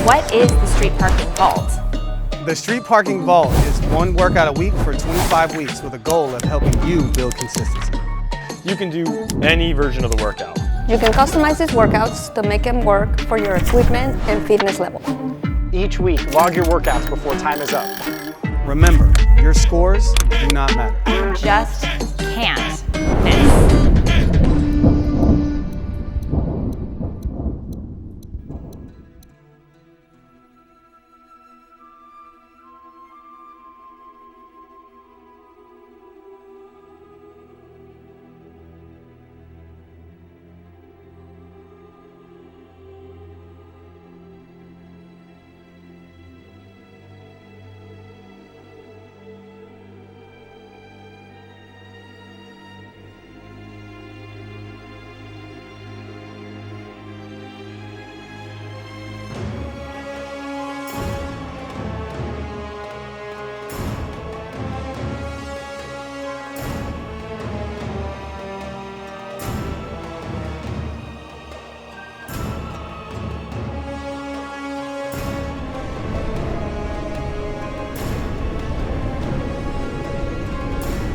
what is the street parking vault? The Street Parking Vault is one workout a week for 25 weeks with a goal of helping you build consistency. You can do any version of the workout. You can customize these workouts to make them work for your equipment and fitness level. Each week, log your workouts before time is up. Remember, your scores do not matter. You just can't miss.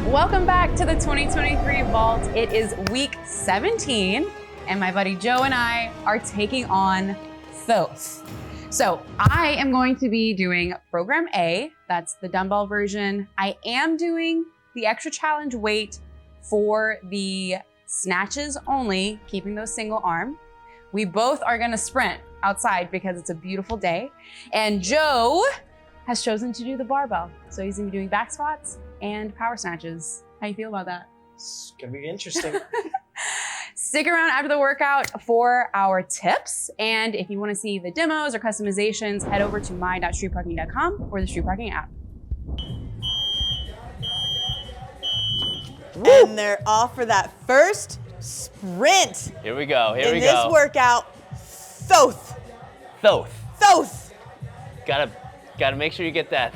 Welcome back to the 2023 Vault. It is week 17, and my buddy Joe and I are taking on Thoth. So I am going to be doing program A, that's the dumbbell version. I am doing the extra challenge weight for the snatches only, keeping those single arm. We both are gonna sprint outside because it's a beautiful day. And Joe has chosen to do the barbell. So he's gonna be doing back squats and power snatches. How you feel about that? It's gonna be interesting. Stick around after the workout for our tips. And if you wanna see the demos or customizations, head over to my.streetparking.com or the Street Parking app. And they're off for that first sprint. Here we go, here we go. In this workout, Thoth. Thoth. Gotta make sure you get that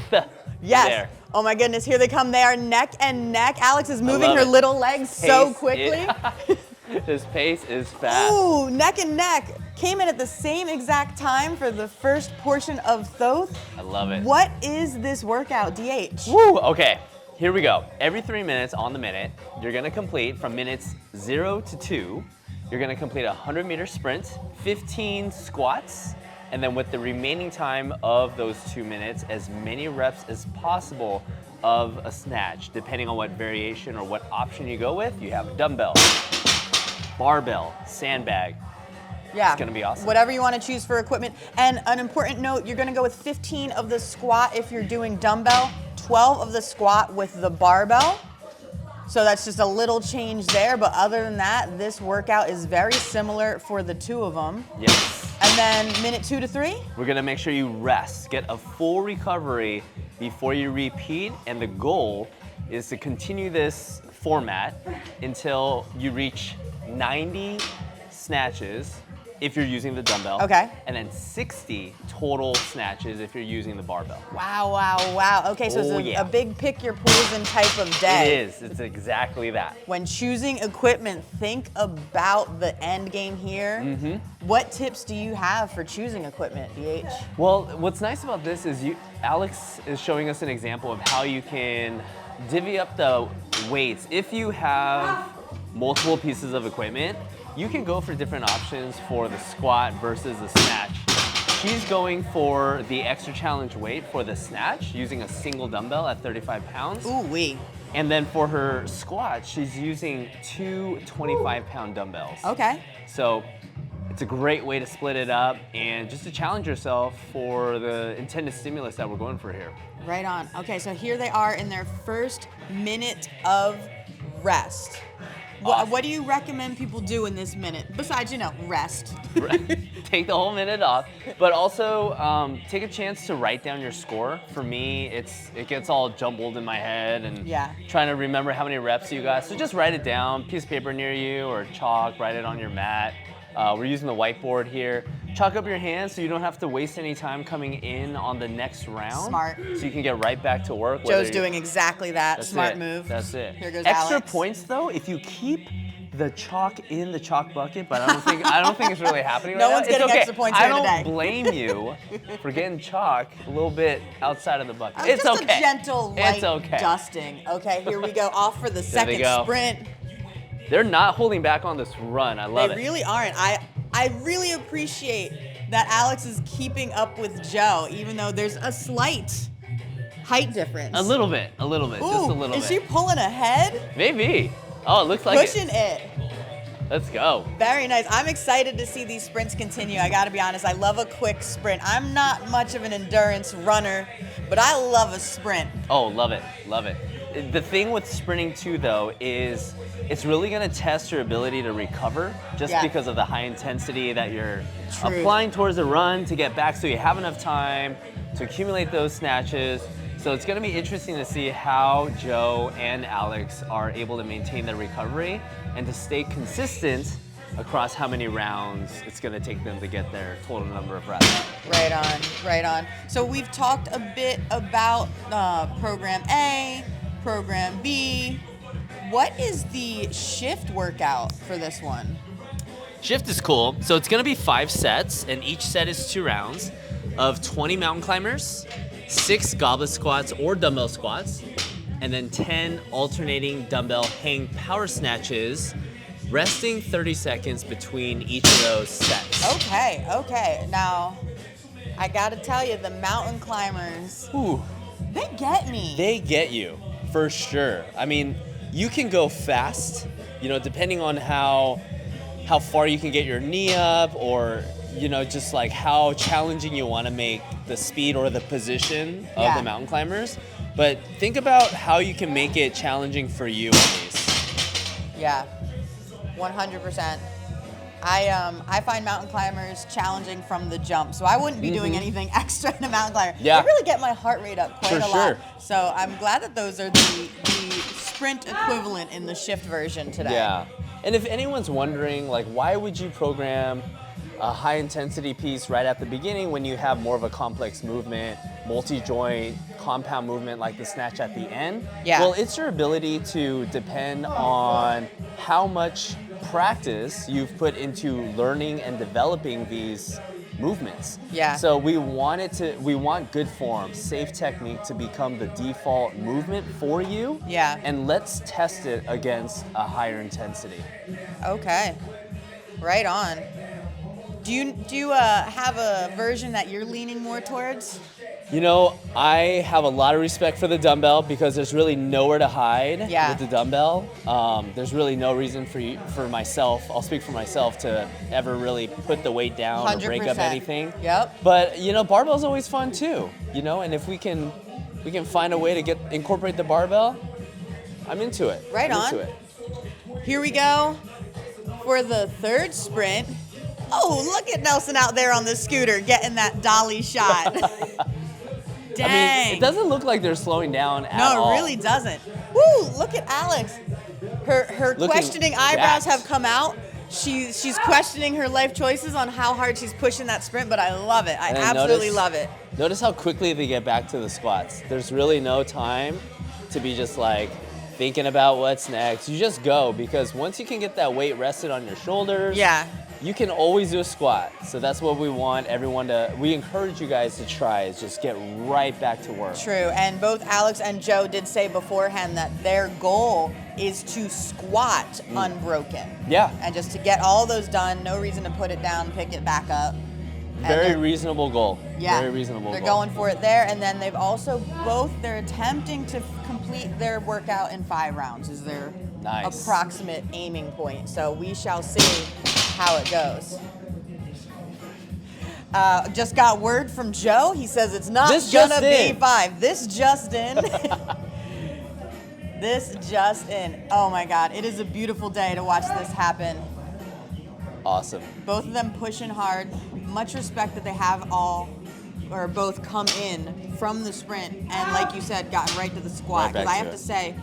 Yes. there. Oh my goodness, here they come. They are neck and neck. Alex is moving her it. little legs so quickly. His pace is fast. Ooh, neck and neck. Came in at the same exact time for the first portion of Thoth. I love it. What is this workout, DH? Woo, okay, here we go. Every 3 minutes on the minute, you're gonna complete from minutes 0 to 2, you're gonna complete a 100-meter sprint, 15 squats, and then with the remaining time of those 2 minutes, as many reps as possible of a snatch. Depending on what variation or what option you go with, you have a dumbbell, barbell, sandbag. Yeah, It's gonna be awesome. Whatever you want to choose for equipment. And an important note, you're gonna go with 15 of the squat if you're doing dumbbell, 12 of the squat with the barbell. So that's just a little change there, but other than that, this workout is very similar for the two of them. Yes. And then minute 2 to 3? We're gonna make sure you rest, get a full recovery before you repeat, and the goal is to continue this format until you reach 90 snatches if you're using the dumbbell. Okay. And then 60 total snatches if you're using the barbell. Wow, wow, wow. Okay, so Oh, it's yeah. a big pick your poison type of day. It is, it's exactly that. When choosing equipment, think about the end game here. Mm-hmm. What tips do you have for choosing equipment, DH? Well, what's nice about this is Alex is showing us an example of how you can divvy up the weights. If you have multiple pieces of equipment, you can go for different options for the squat versus the snatch. She's going for the extra challenge weight for the snatch, using a single dumbbell at 35 pounds. Ooh-wee. And then for her squat, she's using 2 25-pound dumbbells. Okay. So it's a great way to split it up and just to challenge yourself for the intended stimulus that we're going for here. Right on. Okay, so here they are in their first minute of rest. What do you recommend people do in this minute, besides, rest? Take the whole minute off, but also take a chance to write down your score. For me, it gets all jumbled in my head and trying to remember how many reps you got. So just write it down, piece of paper near you or chalk, write it on your mat. We're using the whiteboard here. Chalk up your hands so you don't have to waste any time coming in on the next round. Smart. So you can get right back to work. Joe's doing exactly that. That's Smart it. move. That's it. Here goes Extra Alex. points though, if you keep the chalk in the chalk bucket, but I don't think it's really happening. No right one's now. It's getting okay. extra points I here don't today. blame you for getting chalk a little bit outside of the bucket. It's It's just okay. a gentle light It's okay. dusting. Okay, here we go. Off for the they second go. sprint. They're not holding back on this run. I love They it. really aren't. I really appreciate that Alex is keeping up with Joe, even though there's a slight height difference. A little bit, just a little bit. Is she pulling ahead? Maybe. Oh, it looks like Pushing it. Let's go. Very nice. I'm excited to see these sprints continue. I gotta be honest, I love a quick sprint. I'm not much of an endurance runner, but I love a sprint. Oh, love it. The thing with sprinting too, though, is it's really going to test your ability to recover just because of the high intensity that you're applying towards the run to get back so you have enough time to accumulate those snatches. So it's going to be interesting to see how Joe and Alex are able to maintain their recovery and to stay consistent across how many rounds it's going to take them to get their total number of reps. Right on. So we've talked a bit about Program A, Program B. What is the shift workout for this one? Shift is cool. So it's going to be 5 sets, and each set is 2 rounds of 20 mountain climbers, 6 goblet squats or dumbbell squats, and then 10 alternating dumbbell hang power snatches, resting 30 seconds between each of those sets. Okay. Now, I gotta tell you, the mountain climbers, Ooh, they get me. they get you, for sure. I mean, you can go fast, depending on how far you can get your knee up, or just like how challenging you want to make the speed or the position of the mountain climbers. But think about how you can make it challenging for you at least. Yeah, 100%. I find mountain climbers challenging from the jump, so I wouldn't be doing anything extra in a mountain climber. Yeah. They really get my heart rate up quite For a lot. sure. So I'm glad that those are the sprint equivalent in the shift version today. Yeah. And if anyone's wondering, like, why would you program a high intensity piece right at the beginning when you have more of a complex movement, multi-joint, compound movement like the snatch at the end? Yeah. Well, it's your ability to depend on how much practice you've put into learning and developing these movements. Yeah. So we want good form, safe technique to become the default movement for you. Yeah. And let's test it against a higher intensity. Okay. Right on. Do you have a version that you're leaning more towards? I have a lot of respect for the dumbbell because there's really nowhere to hide with the dumbbell. There's really no reason for myself, I'll speak for myself, to ever really put the weight down 100%. or break up anything. Yep. But barbell's always fun too. And if we can find a way to incorporate the barbell, I'm into it. Right on. Into it. Here we go for the third sprint. Oh, look at Nelson out there on the scooter getting that dolly shot. Dang. I mean, it doesn't look like they're slowing down at all. No, it really doesn't. Woo, look at Alex. Her Looking questioning eyebrows jacked. have come out. She's questioning her life choices on how hard she's pushing that sprint, but I love it. I And then absolutely love it. Notice how quickly they get back to the squats. There's really no time to be just like thinking about what's next. You just go, because once you can get that weight rested on your shoulders, you can always do a squat. So that's what we want we encourage you guys to try, is just get right back to work. True, and both Alex and Joe did say beforehand that their goal is to squat unbroken. Yeah. And just to get all those done, no reason to put it down, pick it back up. And Very then- reasonable goal. Yeah, Very reasonable they're goal. going for it there, and then they're attempting to complete their workout in 5 rounds is their Nice. approximate aiming point. So we shall see how it goes. Just got word from Joe. He says it's not This gonna just be in. 5. This just in. This just in. Oh my God, it is a beautiful day to watch this happen. Awesome. Both of them pushing hard. Much respect that they have both come in from the sprint and, like you said, gotten right to the squat. Right back Because I to have it. to say,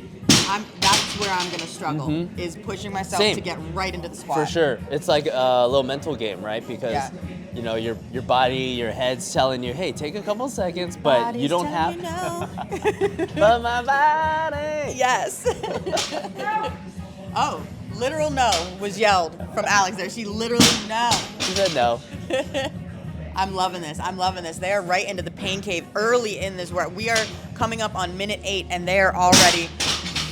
that's where I'm gonna struggle, is pushing myself Same. to get right into the squat. For sure. It's like a little mental game, right? Because your body, your head's telling you, hey, take a couple seconds, but you Body's don't telling have. you no. But my body. Yes. Oh, Literal no was yelled from Alex there. She literally no. She said no. I'm loving this. I'm loving this. They are right into the pain cave early in this work. We are coming up on minute 8, and they are already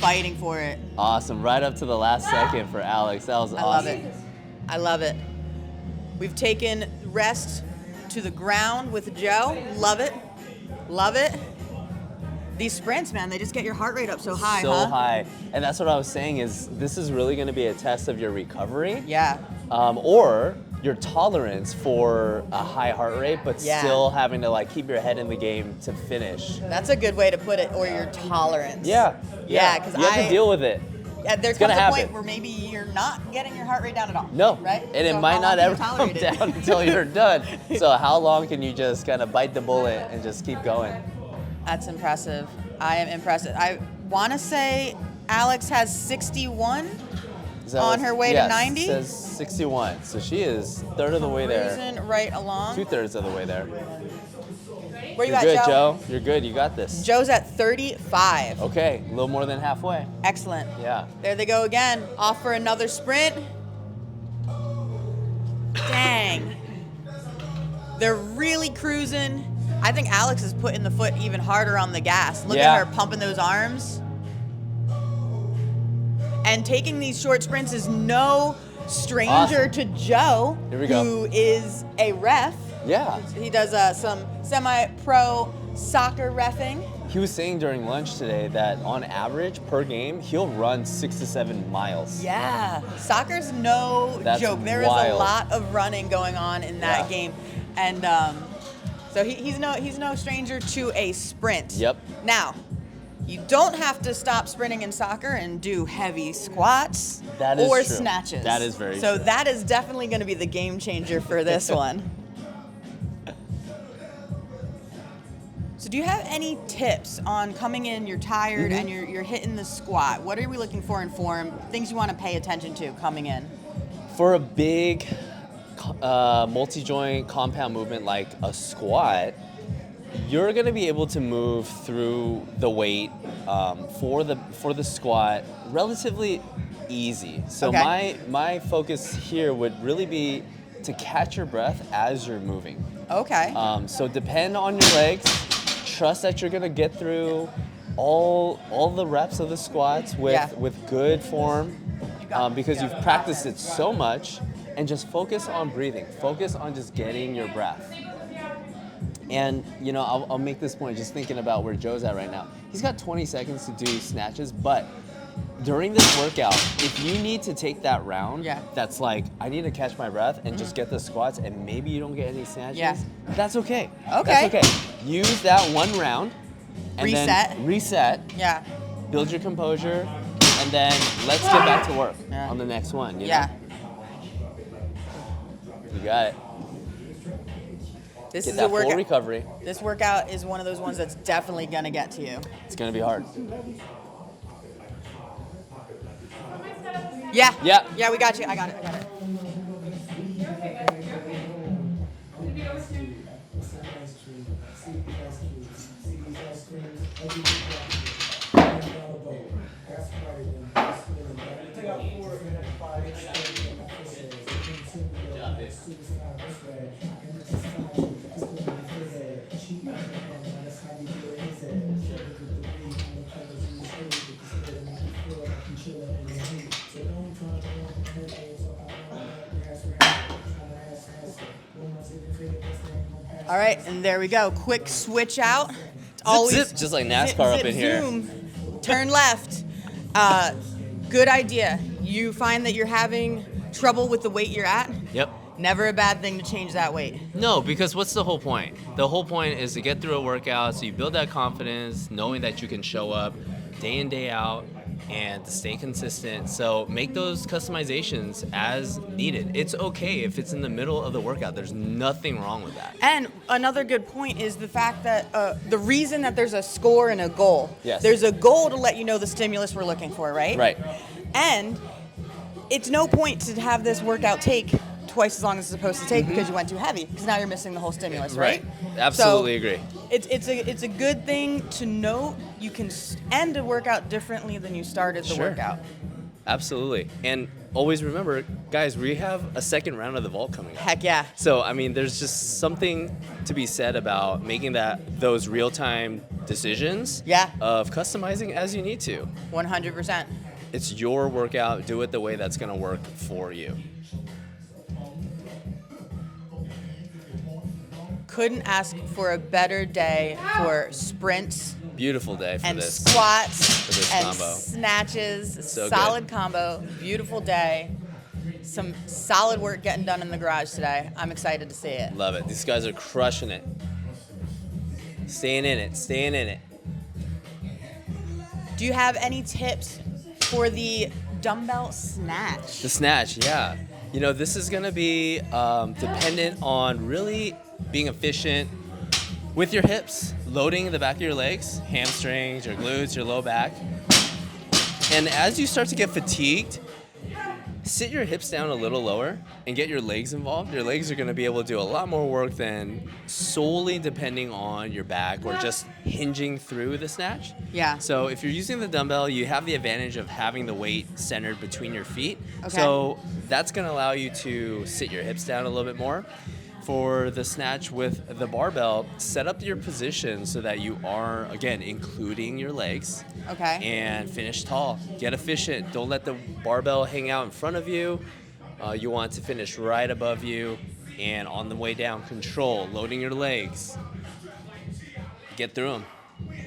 fighting for it. Awesome. Right up to the last second for Alex. That was awesome. I love it. I love it. We've taken rest to the ground with Joe. Love it. Love it. These sprints, man, they just get your heart rate up so high, So high. And that's what I was saying is this is really going to be a test of your recovery. Yeah. Or your tolerance for a high heart rate, but still having to like keep your head in the game to finish. That's a good way to put it, or your tolerance. Yeah. Yeah, because you have to deal with it. There comes a point where maybe you're not getting your heart rate down at all. No. Right? And it might not ever come down until you're done. So how long can you just kind of bite the bullet and just keep going? That's impressive. I am impressed. I want to say Alex has 61 on her way to 90. It says 61. So she is a third of the way there. Cruising right along. 2/3 of the way there. Where you You're at, good, Joe? Joe. You're good. You got this. Joe's at 35. Okay, a little more than halfway. Excellent. Yeah. There they go again. Off for another sprint. Dang. They're really cruising. I think Alex is putting the foot even harder on the gas. Look at her pumping those arms. And taking these short sprints is no stranger to Joe, Here we go. who is a ref. Yeah. He does some semi-pro soccer reffing. He was saying during lunch today that on average per game, he'll run 6 to 7 miles. Yeah, soccer's no joke. There is a lot of running going on in that game, and so he's no stranger to a sprint. Yep. Now, you don't have to stop sprinting in soccer and do heavy squats or true. snatches. That is very so true. that is definitely going to be the game changer for this one. So do you have any tips on coming in, you're tired, and you're hitting the squat? What are we looking for in form? Things you want to pay attention to coming in? For a big multi-joint compound movement like a squat, you're going to be able to move through the weight for the squat relatively easy. So my focus here would really be to catch your breath as you're moving. Okay. So depend on your legs. Trust that you're gonna get through all the reps of the squats with good form because you've practiced it so much, and just focus on breathing. Focus on just getting your breath. And you know, I'll make this point just thinking about where Joe's at right now. He's got 20 seconds to do snatches, but during this workout, if you need to take that round, that's like, I need to catch my breath and just get the squats, and maybe you don't get any snatches, that's okay. Okay. That's okay. Use that one round, and then reset. Yeah. Build your composure, and then let's get back to work on the next one. You know? You got it. This Get is that a workout. full recovery. This workout is one of those ones that's definitely gonna get to you. It's gonna be hard. Yeah, we got you. I got it. All right, and there we go. Quick switch out. It's always zip, just like NASCAR up in here. Zoom. Turn left. Good idea. You find that you're having trouble with the weight you're at? Yep. Never a bad thing to change that weight. No, because what's the whole point? The whole point is to get through a workout so you build that confidence, knowing that you can show up day in, day out, and to stay consistent. So make those customizations as needed. It's okay if it's in the middle of the workout. There's nothing wrong with that. And another good point is the fact that the reason that there's a score and a goal. Yes. There's a goal to let you know the stimulus we're looking for, right? Right. And it's no point to have this workout take twice as long as it's supposed to take because you went too heavy, because now you're missing the whole stimulus, right? Absolutely agree. It's a good thing to note. You can end a workout differently than you started the workout. absolutely. And always remember, guys, we have a second round of the vault coming up. Heck yeah. So, I mean, there's just something to be said about making those real-time decisions Yeah. of customizing as you need to. 100%. It's your workout. Do it the way that's going to work for you. Couldn't ask for a better day for sprints Beautiful day for and this. squats this and combo. snatches. So solid good. combo. Beautiful day. Some solid work getting done in the garage today. I'm excited to see it. Love it. These guys are crushing it. Staying in it. Staying in it. Do you have any tips for the dumbbell snatch? The snatch, yeah. You know, this is going to be dependent on really being efficient with your hips, loading the back of your legs, hamstrings, your glutes, your low back. And as you start to get fatigued, sit your hips down a little lower and get your legs involved. Your legs are going to be able to do a lot more work than solely depending on your back or just hinging through the snatch. Yeah. So if you're using the dumbbell, you have the advantage of having the weight centered between your feet. Okay. So that's going to allow you to sit your hips down a little bit more. For the snatch with the barbell, set up your position so that you are, again, including your legs. Okay. And finish tall. Get efficient. Don't let the barbell hang out in front of you. You want to finish right above you. And on the way down, control, loading your legs. Get through them.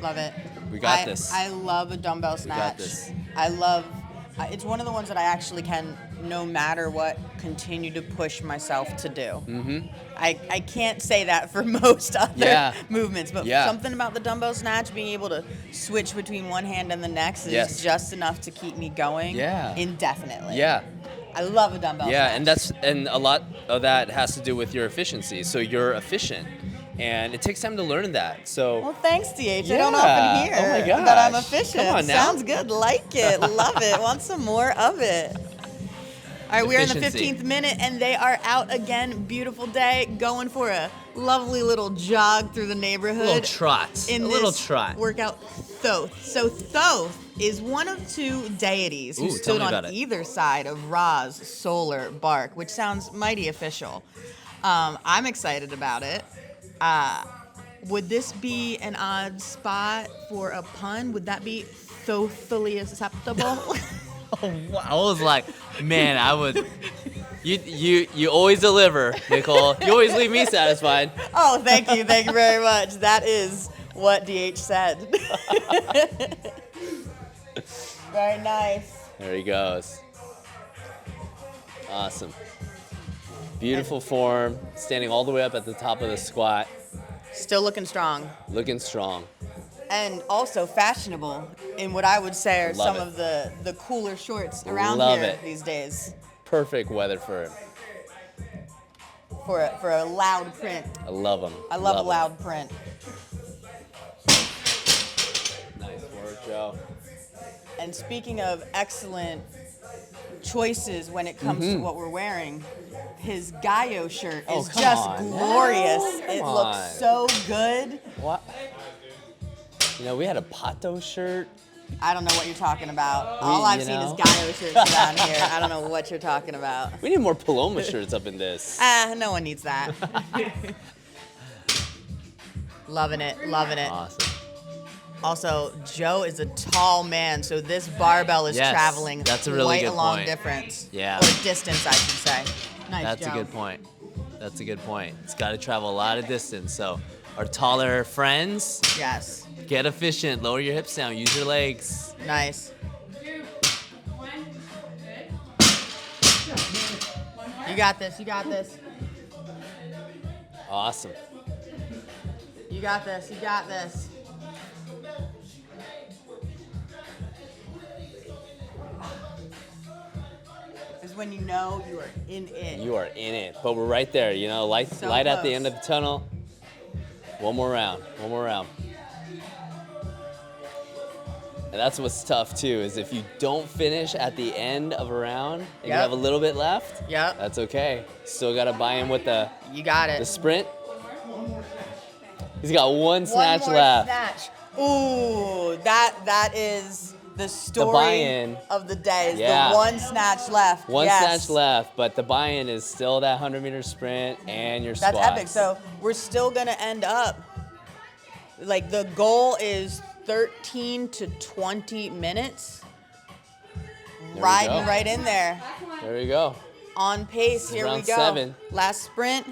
Love it. We got this. I love a dumbbell snatch. got this. It's one of the ones that I actually can, no matter what, continue to push myself to do. Mm-hmm. I can't say that for most other movements, but something about the dumbbell snatch, being able to switch between one hand and the next is just enough to keep me going indefinitely. Yeah. I love a dumbbell snatch. And a lot of that has to do with your efficiency. So you're efficient. And it takes time to learn that. So Well, thanks, DH. I Yeah. don't often hear Oh my gosh. that I'm efficient. Come on now. Sounds good. Like it. Love it. Want some more of it. All right, we're in the Efficiency. 15th minute, and they are out again. Beautiful day. Going for a lovely little jog through the neighborhood. a little trot. In a this little trot. workout, Thoth. So Thoth is one of two deities who Ooh, tell stood me on about it. either side of Ra's solar bark, which sounds mighty official. I'm excited about it. Would this be an odd spot for a pun? Would that be thothily acceptable? Oh, wow. I was like, man, I would. You always deliver, Nicole. You always leave me satisfied. Oh, thank you very much. That is what DH said. Very nice. There he goes. Awesome. Beautiful form, standing all the way up at the top of the squat, Still looking strong. looking strong. And also fashionable in what I would say are Love some it. of the cooler shorts around Love here it. these days. Perfect weather for it. For a loud print. I love them. I love a loud print. Nice work, Joe. And speaking of excellent choices when it comes to what we're wearing, his Gaio shirt Oh, is come just on. glorious. Come It on. looks so good. What? You know, we had a Pato shirt. I don't know what you're talking about. All I've seen is Gaio shirts around here. I don't know what you're talking about. We need more Paloma shirts up in this. No one needs that. Loving it, loving it. Awesome. Also, Joe is a tall man, so this barbell is Yes, traveling that's a really quite good a long point. difference. Yeah. Or distance, I should say. Nice, That's Joe. a good point. That's a good point. It's got to travel a lot of distance. So our taller friends, Yes. get efficient. Lower your hips down. Use your legs. Nice. You got this. You got this. Awesome. You got this. You got this. Is when you know you are in it. You are in it. But we're right there. You know, light So at the close. end of the tunnel. One more round. One more round. And that's what's tough too, is if you don't finish at the end of a round and you Yep. have a little bit left, Yep. that's okay. Still got to buy in with the You got it. sprint. He's got one One snatch more left. snatch. Ooh, that is The story buy-in. of the day is Yeah. the one snatch left. One Yes. snatch left, but the buy-in is still that 100-meter sprint and your That's squats. epic. So we're still gonna end up, like the goal is 13 to 20 minutes. we Riding go. right in there. There we go. On pace, here we round go. 7. Last sprint.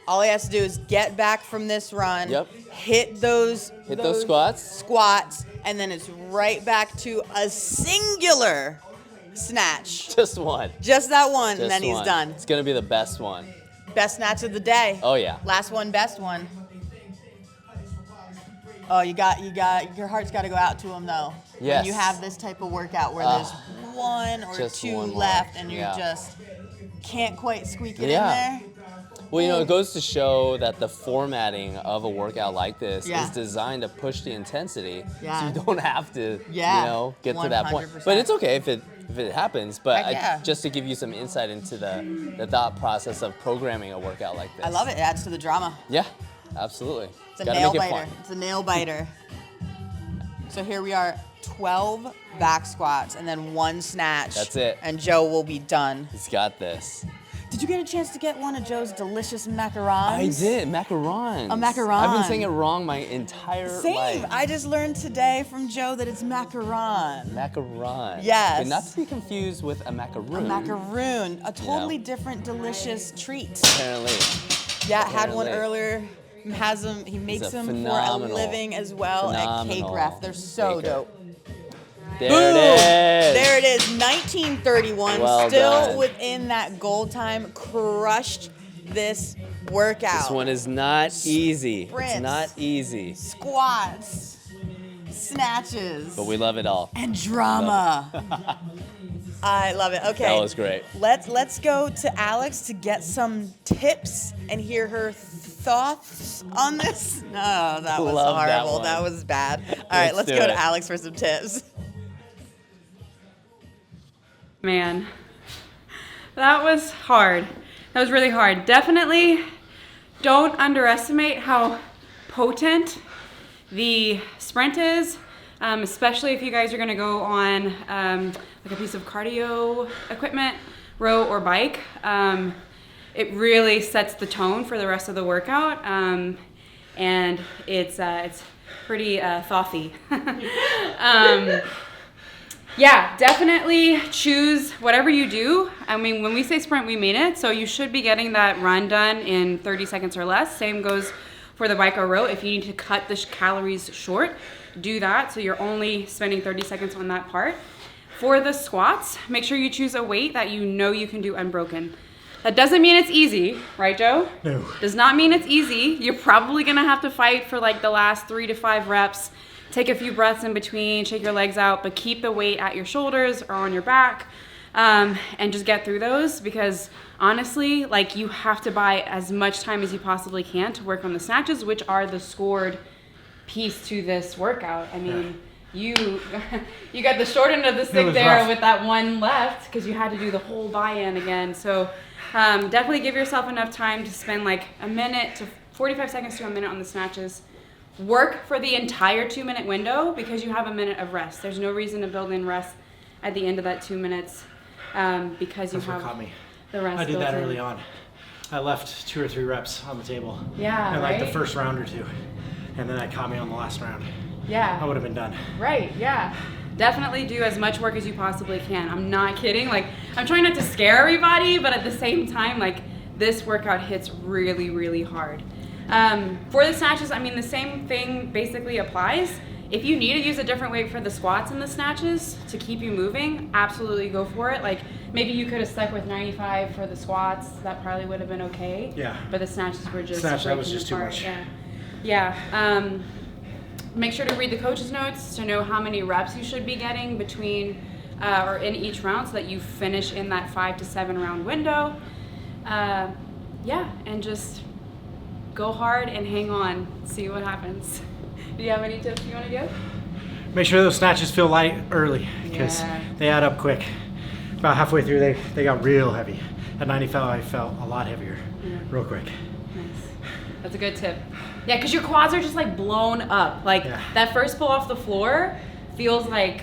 All he has to do is get back from this run. Yep. Hit those squats. Squats, and then it's right back to a singular snatch. Just one. Just that one, Just and then he's one. done. It's gonna be the best one. Best snatch of the day. Oh yeah. Last one, best one. Oh, your heart's got to go out to him though. Yes. When you have this type of workout where there's one or just two one more. left, and you Yeah. just can't quite squeak it Yeah. in there. Well, you know, it goes to show that the formatting of a workout like this Yeah. is designed to push the intensity, Yeah. so you don't have to, Yeah. you know, get to that point. 100%. But it's okay if it happens. But Heck yeah. just to give you some insight into the thought process of programming a workout like this. I love it. It adds to the drama. Yeah, absolutely. It's a Gotta nail make it biter. fun. It's a nail biter. So here we are, 12 back squats and then one snatch. That's it. And Joe will be done. He's got this. Did you get a chance to get one of Joe's delicious macarons? I did, macarons. A macaron. I've been saying it wrong my entire Same. life. I just learned today from Joe that it's macaron. Macaron. Yes. Okay, not to be confused with a macaroon. A macaroon, a totally Yeah. different, delicious treat. Apparently. Yeah, had one Apparently. earlier. He makes a them for a phenomenal- living as well at Cake phenomenal Ref. They're so baker. dope. There Boom! it is. There it is, 1931. Well still done. within that goal time. Crushed this workout. This one is not easy. Sprints. It's not easy. Squats, snatches, But we love it all. and drama. I love it. Okay. That was great. Let's go to Alex to get some tips and hear her thoughts on this. No, that was Love that horrible. one. That was bad. All right, let's do go it. to Alex for some tips. Man, that was hard. That was really hard. Definitely don't underestimate how potent the sprint is, especially if you guys are gonna go on like a piece of cardio equipment, row or bike. It really sets the tone for the rest of the workout, and it's pretty thothy. Yeah, definitely choose whatever you do. I mean, when we say sprint, we mean it. So you should be getting that run done in 30 seconds or less. Same goes for the bike or row. If you need to cut the calories short, do that. So you're only spending 30 seconds on that part. For the squats, make sure you choose a weight that you know you can do unbroken. That doesn't mean it's easy, right, Joe? No. Does not mean it's easy. You're probably gonna have to fight for like the last 3 to 5 reps. Take a few breaths in between, shake your legs out, but keep the weight at your shoulders or on your back, and just get through those, because honestly, like, you have to buy as much time as you possibly can to work on the snatches, which are the scored piece to this workout. I mean, you got the short end of the stick was there rough. with that one left because you had to do the whole buy-in again. So definitely give yourself enough time to spend like a minute to 45 seconds to a minute on the snatches. Work for the entire 2-minute window because you have a minute of rest. There's no reason to build in rest at the end of that 2 minutes because you That's what have caught me. the rest. I did built that in. early on. I left 2 or 3 reps on the table. Yeah, And like the right? first round or 2. And then it caught me on the last round. Yeah. I would have been done. Right, yeah. Definitely do as much work as you possibly can. I'm not kidding. Like, I'm trying not to scare everybody, but at the same time, like, this workout hits really, really hard. For the snatches, I mean, the same thing basically applies. If you need to use a different weight for the squats and the snatches to keep you moving, absolutely go for it. Like, maybe you could have stuck with 95 for the squats. That probably would have been okay. Yeah. But the snatches were just Snatch, that was breaking just too apart. much. Yeah. Yeah. Make sure to read the coach's notes to know how many reps you should be getting between or in each round so that you finish in that 5 to 7 round window. Yeah, and just go hard and hang on, see what happens. Do you have any tips you want to give? Make sure those snatches feel light early because Yeah. they add up quick. About halfway through, they got real heavy. At 95, I felt a lot heavier real quick. Nice. That's a good tip. Yeah, because your quads are just like blown up. Like Yeah. that first pull off the floor feels like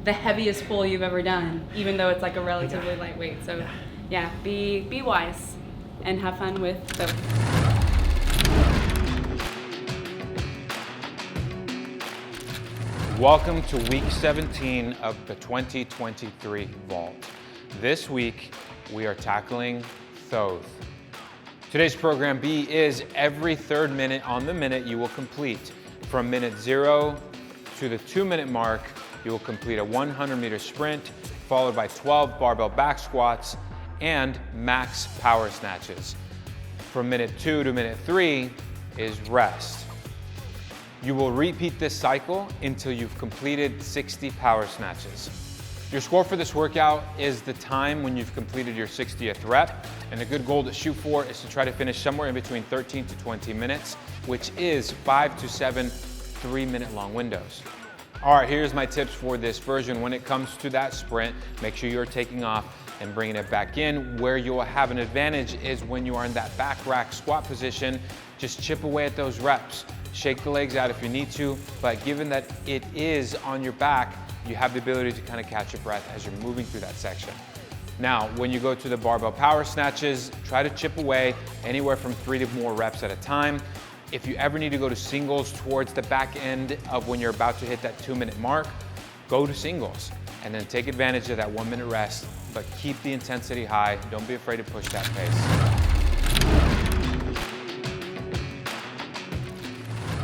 the heaviest pull you've ever done, even though it's like a relatively lightweight. So yeah, be wise and have fun with Thoth. Welcome to week 17 of the 2023 Vault. This week, we are tackling Thoth. Today's program B is every third minute on the minute you will complete. From minute 0 to the 2-minute mark, you will complete a 100-meter sprint, followed by 12 barbell back squats and max power snatches. From minute 2 to minute 3 is rest. You will repeat this cycle until you've completed 60 power snatches. Your score for this workout is the time when you've completed your 60th rep, and a good goal to shoot for is to try to finish somewhere in between 13 to 20 minutes, which is 5 to 7 3-minute long windows. All right, here's my tips for this version. When it comes to that sprint, make sure you're taking off and bringing it back in. Where you'll have an advantage is when you are in that back rack squat position, just chip away at those reps. Shake the legs out if you need to, but given that it is on your back, you have the ability to kind of catch your breath as you're moving through that section. Now, when you go to the barbell power snatches, try to chip away anywhere from 3 to more reps at a time. If you ever need to go to singles towards the back end of when you're about to hit that 2-minute mark, go to singles and then take advantage of that 1-minute rest, but keep the intensity high. Don't be afraid to push that pace.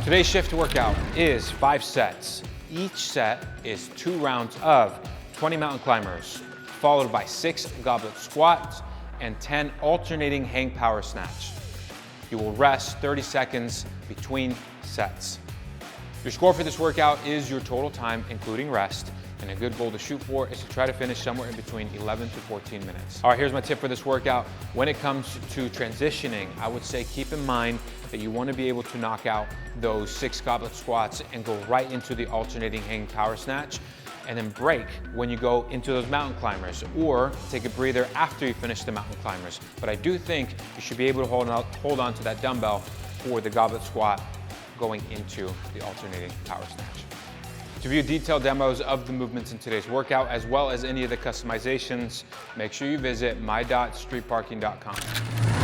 Today's shift workout is 5 sets. Each set is 2 rounds of 20 mountain climbers, followed by 6 goblet squats and 10 alternating hang power snatch. You will rest 30 seconds between sets. Your score for this workout is your total time, including rest, and a good goal to shoot for is to try to finish somewhere in between 11 to 14 minutes. All right, here's my tip for this workout. When it comes to transitioning, I would say keep in mind that you want to be able to knock out those 6 goblet squats and go right into the alternating hang power snatch, and then break when you go into those mountain climbers, or take a breather after you finish the mountain climbers. But I do think you should be able to hold on to that dumbbell for the goblet squat going into the alternating power snatch. To view detailed demos of the movements in today's workout, as well as any of the customizations, make sure you visit my.streetparking.com.